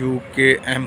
UKM.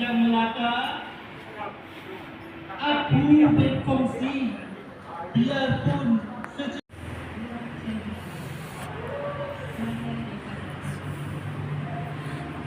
Yang melata, aku berkongsi, biarpun